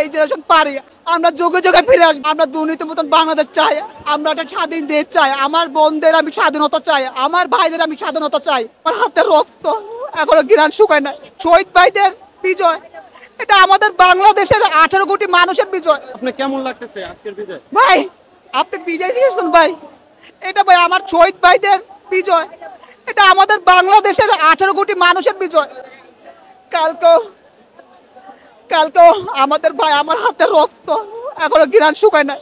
এই জেনারেশন পারি, আমরা যুগে যুগে ফিরে আসবো। আমরা দুর্নীতি মতন বাংলাদেশ চাই, আমরা একটা স্বাধীন দেশ চাই। আমার বোনদের আমি স্বাধীনতা চাই, আমার ভাইদের আমি স্বাধীনতা চাই। আমার হাতের রক্ত এখনো ঘৃণা শুকায় না। শহীদ ভাইদের বিজয়, এটা আমাদের বাংলাদেশের 18 কোটি মানুষের বিজয়। আপনি কেমন লাগতেছে আজকের বিজয়? ভাই আপনি বিজয় শিখেছেন ভাই, এটা ভাই আমার শহীদ ভাইদের বিজয়, এটা আমাদের বাংলাদেশের 18 কোটি মানুষের বিজয়। কালকেও আমাদের ভাই, আমার হাতের রক্ত এখনো ঘৃণা শুকায় না।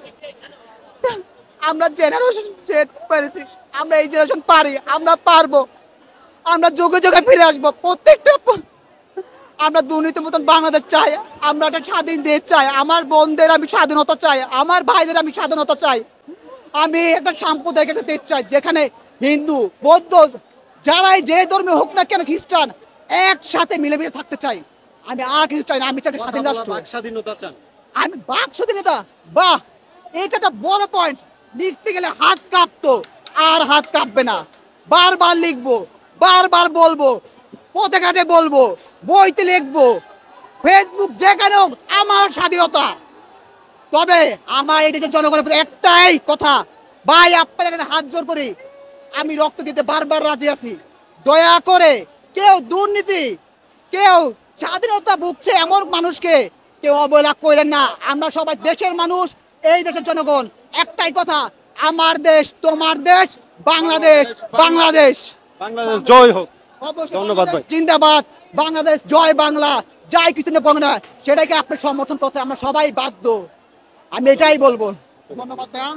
আমরা জেনারেশন পেরেছি, আমরা এই জেনারেশন পারি, আমরা পারবো, আমরা যুগে যুগে ফিরে আসবো। প্রত্যেকটা আমরা দুর্নীতি মতন বাংলাদেশ চাই, আমরা একটা স্বাধীন দেশ চাই। আমার বোনদের আমি স্বাধীনতা চাই, আমার ভাইদের আমি স্বাধীনতা চাই। আমি একটা সাম্প্রদায়িক একটা দেশ চাই, যেখানে হিন্দু বৌদ্ধ যারাই যে ধর্মীয় হোক না কেন, খ্রিস্টান, একসাথে মিলেমিশে থাকতে চাই। আমি আর কিছু চাই না, আমি চাই একটা স্বাধীন রাষ্ট্র। স্বাধীনতা চান? আমি বাক স্বাধীনতা, বাহ, এটা একটা বড় পয়েন্ট। লিখতে গেলে হাত কাঁপতো, আর হাত কাঁপবে না। বারবার লিখবো, বারবার বলবো, পথে ঘাটে বলবো, বইতে লিখবো, ফেসবুক যেখানে হোক, আমার স্বাধীনতা। তবে আমার এই দেশের জনগণের প্রতি একটাই কথা, ভাই আপনাদের কাছে হাত জোর করি, আমি রক্ত দিতে বারবার রাজি আছি। দয়া করে কেউ দুর্নীতি, কেউ স্বাধীনতা ভুগছে এমন মানুষকে কেউ অবহেলা করেন না। আমরা সবাই দেশের মানুষ, এই দেশের জনগণ। একটাই কথা, আমার দেশ তোমার দেশ, বাংলাদেশ বাংলাদেশ। বাংলাদেশ জয় হোক। ধন্যবাদ ভাই। জিন্দাবাদ বাংলাদেশ, জয় বাংলা। যাই কিছু না পাবো না, সেটাকে আপনি সমর্থন করতে আমরা সবাই বাধ্য। আমি এটাই বলবো। ধন্যবাদ ভাইয়া।